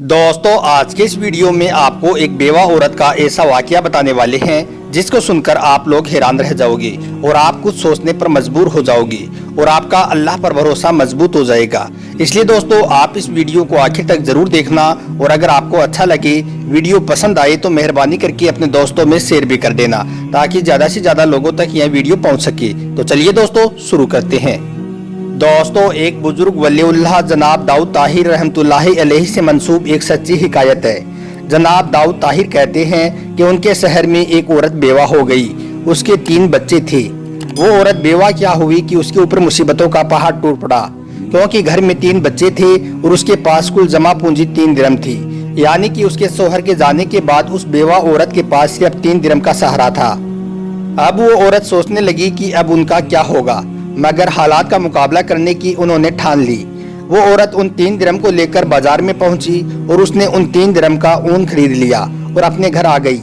दोस्तों आज के इस वीडियो में आपको एक बेवा औरत का ऐसा वाकया बताने वाले हैं जिसको सुनकर आप लोग हैरान रह जाओगे और आप कुछ सोचने पर मजबूर हो जाओगे और आपका अल्लाह पर भरोसा मजबूत हो जाएगा। इसलिए दोस्तों आप इस वीडियो को आखिर तक जरूर देखना और अगर आपको अच्छा लगे, वीडियो पसंद आए तो मेहरबानी करके अपने दोस्तों में शेयर भी कर देना ताकि ज्यादा से ज्यादा लोगों तक यह वीडियो पहुँच सके। तो चलिए दोस्तों शुरू करते हैं। दोस्तों एक बुजुर्ग वलीउल्लाह जनाब दाऊद ताहिर रहमतुल्लाहि अलैहि से मंसूब एक सच्ची हिकायत है। जनाब दाऊद ताहिर कहते हैं कि उनके शहर में एक औरत बेवा हो गई। उसके 3 बच्चे थे। वो औरत बेवा क्या हुई कि उसके ऊपर मुसीबतों का पहाड़ टूट पड़ा, क्योंकि घर में 3 बच्चे थे और उसके पास कुल जमा पूंजी 3 दिरहम थी। यानी कि उसके शोहर के जाने के बाद उस बेवा औरत के पास सिर्फ 3 दिरहम का सहारा था। अब वो औरत सोचने लगी कि अब उनका क्या होगा, मगर हालात का मुकाबला करने की उन्होंने ठान ली। वो औरत उन 3 दिरहम को लेकर बाजार में पहुंची और उसने उन 3 दिरहम का ऊन खरीद लिया और अपने घर आ गई।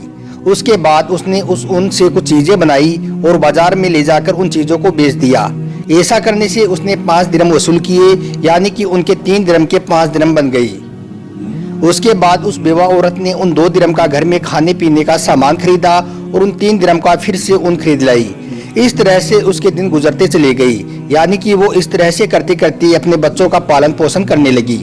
उसके बाद उसने उस ऊन से कुछ चीजें बनाई और बाजार में ले जाकर उन चीजों को बेच दिया। ऐसा करने से उसने 5 दिरहम वसूल किए, यानी कि उनके 3 दिरहम के 5 दिरहम बन गई। उसके बाद उस बेवा औरत ने उन 2 दिरहम का घर में खाने पीने का सामान खरीदा और उन 3 दिरहम का फिर से ऊन खरीद लाई। इस तरह से उसके दिन गुजरते चले गई, यानी कि वो इस तरह से करते करते अपने बच्चों का पालन पोषण करने लगी।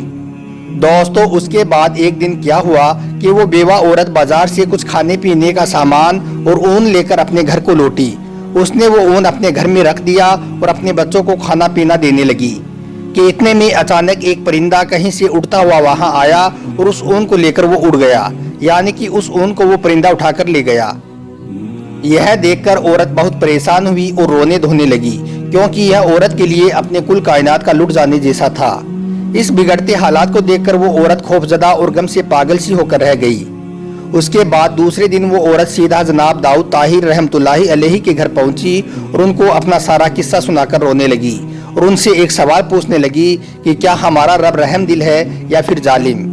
दोस्तों उसके बाद एक दिन क्या हुआ कि वो बेवा औरत बाजार से कुछ खाने पीने का सामान और ऊन लेकर अपने घर को लौटी। उसने वो ऊन अपने घर में रख दिया और अपने बच्चों को खाना पीना देने लगी कि इतने में अचानक एक परिंदा कहीं से उड़ता हुआ वहां आया और उस ऊन को लेकर वो उड़ गया, यानी कि उस ऊन को वो परिंदा उठाकर ले गया। यह देखकर औरत बहुत परेशान हुई और रोने धोने लगी, क्योंकि यह औरत के लिए अपने कुल कायनात का लुट जाने जैसा था। इस बिगड़ते हालात को देखकर वो औरत खौफजदा और गम से पागल सी होकर रह गई। उसके बाद दूसरे दिन वो औरत सीधा जनाब दाऊद ताहिर रहमतुल्लाहि अलैहि के घर पहुंची और उनको अपना सारा किस्सा सुनाकर रोने लगी और उनसे एक सवाल पूछने लगी कि क्या हमारा रब रहम दिल है या फिर जालिम।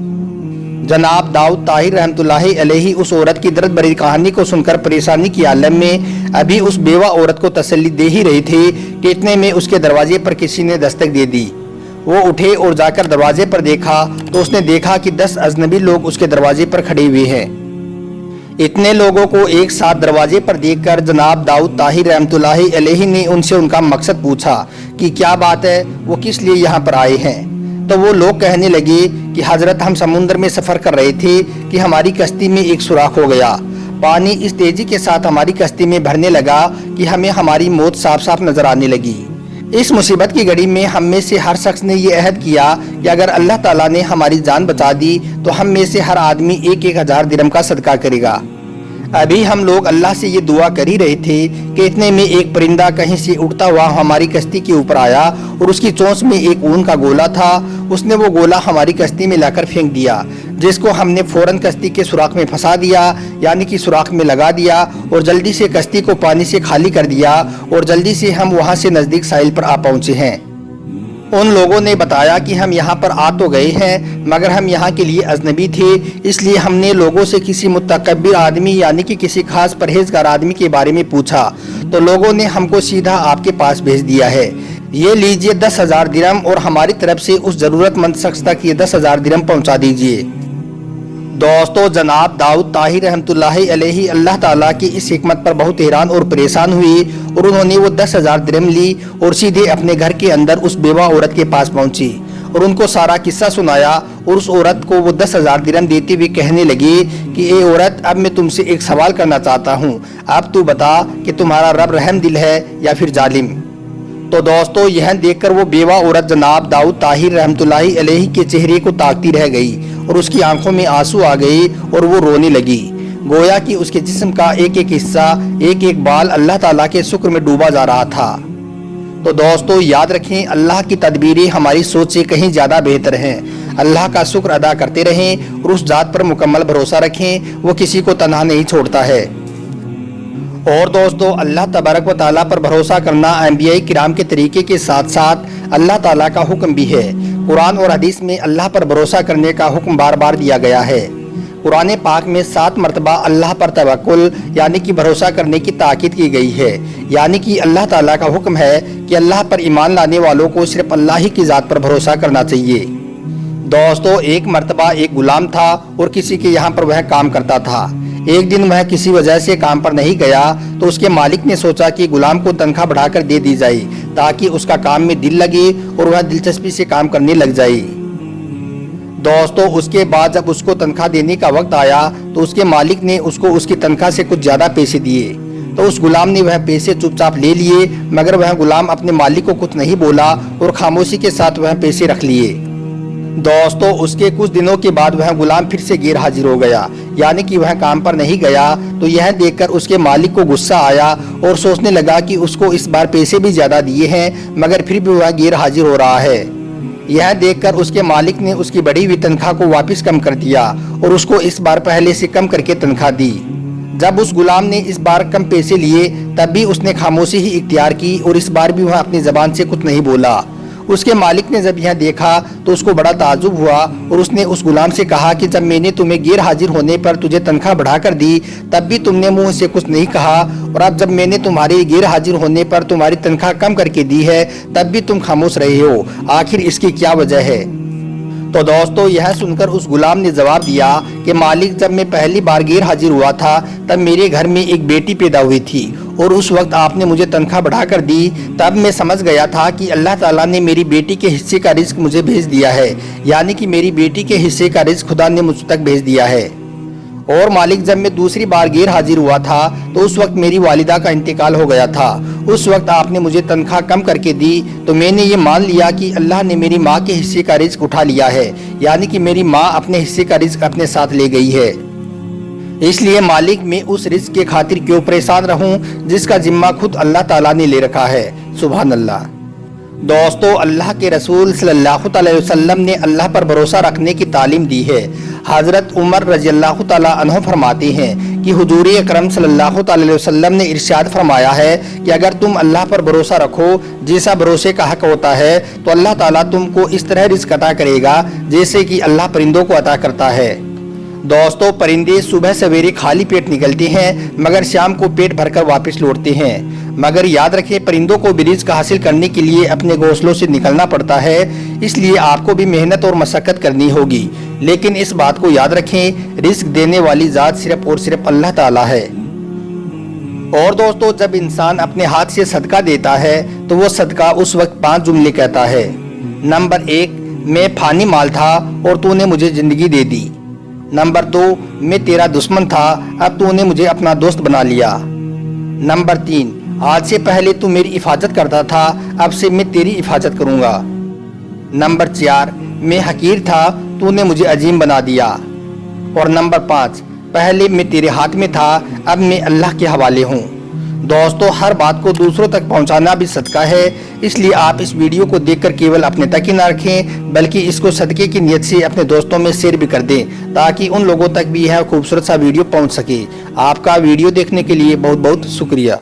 जनाब दाऊद ताहिर रहमतुल्लाहि अलैहि उस औरत की दर्द भरी कहानी को सुनकर परेशानी की आलम में अभी उस बेवा औरत को तसल्ली दे ही रहे थे कि इतने में उसके दरवाजे पर किसी ने दस्तक दे दी। वो उठे और जाकर दरवाजे पर देखा तो उसने देखा कि 10 अजनबी लोग उसके दरवाजे पर खड़े हुए हैं। इतने लोगों को एक साथ दरवाजे पर देखकर जनाब दाऊद ताहिर रहमतुल्लाहि अलैहि ने उनसे उनका मकसद पूछा कि क्या बात है, वो किस लिए यहाँ पर आए हैं। तो वो लोग कहने लगे कि हजरत हम समुद्र में सफर कर रहे थे कि हमारी कश्ती में एक सुराख हो गया। पानी इस तेजी के साथ हमारी कश्ती में भरने लगा कि हमें हमारी मौत साफ साफ नजर आने लगी। इस मुसीबत की घड़ी में हम में से हर शख्स ने ये अहद किया कि अगर अल्लाह ताला ने हमारी जान बचा दी तो हम में से हर आदमी 1-1 हजार दिरहम का सदका करेगा। अभी हम लोग अल्लाह से ये दुआ कर ही रहे थे कि इतने में एक परिंदा कहीं से उड़ता हुआ हमारी कश्ती के ऊपर आया और उसकी चोंच में एक ऊन का गोला था। उसने वो गोला हमारी कश्ती में लाकर फेंक दिया, जिसको हमने फौरन कश्ती के सुराख में फंसा दिया, यानी कि सुराख में लगा दिया और जल्दी से कश्ती को पानी से खाली कर दिया और जल्दी से हम वहाँ से नजदीक साहिल पर आ पहुँचे हैं। उन लोगों ने बताया कि हम यहाँ पर आ तो गए हैं, मगर हम यहाँ के लिए अजनबी थे, इसलिए हमने लोगों से किसी मुतकब्बिर आदमी यानी कि किसी खास परहेजगार आदमी के बारे में पूछा तो लोगों ने हमको सीधा आपके पास भेज दिया है। ये लीजिए 10,000 दिरहम और हमारी तरफ से उस जरूरतमंद शख्स तक ये 10,000 दिरहम पहुँचा दीजिए। दोस्तों जनाब दाऊद ताहिर रहमतुल्लाहि अलैहि अल्लाह ताला की इस हिकमत पर बहुत हैरान और परेशान हुई और उन्होंने वो 10,000 दिरहम ली और सीधे अपने घर के अंदर उस बेवा औरत के पास पहुंची और उनको सारा किस्सा सुनाया और उस औरत को वो 10,000 दिरहम देते हुए कहने लगी कि ए औरत, अब मैं तुमसे एक सवाल करना चाहता हूँ। अब तू बता कि तुम्हारा रब रहम दिल है या फिर जालिम। तो दोस्तों यह देखकर वो बेवा औरत जनाब दाऊद ताहिर रहमतुल्लाहि अलैहि के चेहरे को ताकती रह गई और उसकी आंखों में आंसू आ गए और वो रोने लगी। गोया कि उसके जिस्म का एक एक हिस्सा, एक एक बाल अल्लाह ताला के शुक्र में डूबा जा रहा था। तो दोस्तों याद रखें, अल्लाह की तदबीरें हमारी सोच से कहीं ज़्यादा बेहतर हैं। अल्लाह का शुक्र अदा करते रहें और उस ज़ात पर मुकम्मल भरोसा रखें, वो किसी को तन्हा नहीं छोड़ता है। और दोस्तों अल्लाह तबारक व ताला पर भरोसा करना अंबिया किराम के तरीके के साथ साथ अल्लाह ताला का हुक्म भी है। कुरान और हदीस में अल्लाह पर भरोसा करने का हुक्म बार बार दिया गया है। कुरान पाक में 7 मरतबा अल्लाह पर तवक्कुल यानी कि भरोसा करने की ताकीद की गई है, यानी कि अल्लाह ताला का हुक्म है कि अल्लाह पर ईमान लाने वालों को सिर्फ अल्लाह ही की ज़ात पर भरोसा करना चाहिए। दोस्तों एक मर्तबा एक गुलाम था और किसी के यहाँ पर वह काम करता था। एक दिन वह किसी वजह से काम पर नहीं गया तो उसके मालिक ने सोचा कि गुलाम को तनख्वाह बढ़ाकर दे दी जाए ताकि उसका काम में दिल लगे और वह दिलचस्पी से काम करने लग जाए। दोस्तों उसके बाद जब उसको तनख्वाह देने का वक्त आया तो उसके मालिक ने उसको उसकी तनख्वाह से कुछ ज़्यादा पैसे दिए। तो उस गुलाम ने वह पैसे चुपचाप ले लिए, मगर वह गुलाम अपने मालिक को कुछ नहीं बोला और खामोशी के साथ वह पैसे रख लिए। दोस्तों उसके कुछ दिनों के बाद वह गुलाम फिर से गैर हाजिर हो गया, यानी कि वह काम पर नहीं गया। तो यह देखकर उसके मालिक को गुस्सा आया और सोचने लगा कि उसको इस बार पैसे भी ज़्यादा दिए हैं मगर फिर भी वह गैर हाजिर हो रहा है। यह देखकर उसके मालिक ने उसकी बढ़ी हुई तनख्वाह को वापस कम कर दिया और उसको इस बार पहले से कम करके तनख्वाह दी। जब उस गुलाम ने इस बार कम पैसे लिए तब भी उसने खामोशी ही इख्तियार की और इस बार भी वह अपनी ज़बान से कुछ नहीं बोला। उसके मालिक ने जब यह देखा तो उसको बड़ा ताज्जुब हुआ और उसने उस गुलाम से कहा कि जब मैंने तुम्हें गैर हाजिर होने पर तुझे तनख्वाह बढ़ाकर दी तब भी तुमने मुंह से कुछ नहीं कहा, और अब जब मैंने तुम्हारे गैर हाजिर होने पर तुम्हारी तनख्वाह कम करके दी है तब भी तुम खामोश रहे हो, आखिर इसकी क्या वजह है। तो दोस्तों यह सुनकर उस गुलाम ने जवाब दिया कि मालिक, जब मैं पहली बार गैर हाजिर हुआ था तब मेरे घर में एक बेटी पैदा हुई थी और उस वक्त आपने मुझे तनख्वाह बढ़ाकर दी। तब मैं समझ गया था कि अल्लाह ताला ने मेरी बेटी के हिस्से का रिज्क मुझे भेज दिया है, यानी कि मेरी बेटी के हिस्से का रिज्क खुदा ने मुझ तक भेज दिया है। और मालिक, जब मैं दूसरी बार गैर हाजिर हुआ था तो उस वक्त मेरी वालिदा का इंतकाल हो गया था। उस वक्त आपने मुझे तनख्वाह कम करके दी तो मैंने ये मान लिया कि अल्लाह ने मेरी माँ के हिस्से का रिज्क उठा लिया है, यानी कि मेरी माँ अपने हिस्से का रिज्क अपने साथ ले गई है। इसलिए मालिक, मैं उस रिज्क के खातिर क्यों परेशान रहूं जिसका जिम्मा खुद अल्लाह ताला ने ले रखा है। सुभान अल्लाह। दोस्तों अल्लाह के रसूल सल्लल्लाहु अलैहि वसल्लम ने अल्लाह पर भरोसा रखने की तालीम दी है। हज़रत उमर रज़ियल्लाहु ताला अन्हु फरमाते हैं कि हुजूर अकरम सल्लल्लाहु अलैहि वसल्लम ने इरशाद फरमाया है कि अगर तुम अल्लाह पर भरोसा रखो जैसा भरोसे का हक होता है तो अल्लाह ताला तुमको इस तरह रिज़्क अता करेगा जैसे कि अल्लाह परिंदों को अता करता है। दोस्तों परिंदे सुबह सवेरे खाली पेट निकलते हैं मगर शाम को पेट भरकर वापस लौटते हैं, मगर याद रखें परिंदों को भी रिज़्क हासिल करने के लिए अपने घोंसलों से निकलना पड़ता है, इसलिए आपको भी मेहनत और मशक्क़त करनी होगी। लेकिन इस बात को याद रखें, रिज़्क देने वाली ज़ात सिर्फ और सिर्फ अल्लाह ताला है। और दोस्तों जब इंसान अपने हाथ से सदका देता है तो वो सदका उस वक्त 5 जुमले कहता है। नंबर 1, मैं फानी माल था और तूने मुझे ज़िंदगी दे दी। नंबर 2, मैं तेरा दुश्मन था अब तूने मुझे अपना दोस्त बना लिया। नंबर 3, आज से पहले तू मेरी हिफाजत करता था अब से मैं तेरी हिफाजत करूंगा। नंबर 4, मैं हकीर था तूने मुझे अजीम बना दिया। और नंबर 5, पहले मैं तेरे हाथ में था अब मैं अल्लाह के हवाले हूँ। दोस्तों हर बात को दूसरों तक पहुँचाना भी सदका है, इसलिए आप इस वीडियो को देखकर केवल अपने तक ही ना रखें बल्कि इसको सदके की नियत से अपने दोस्तों में शेयर भी कर दें ताकि उन लोगों तक भी यह खूबसूरत सा वीडियो पहुँच सके। आपका वीडियो देखने के लिए बहुत बहुत शुक्रिया।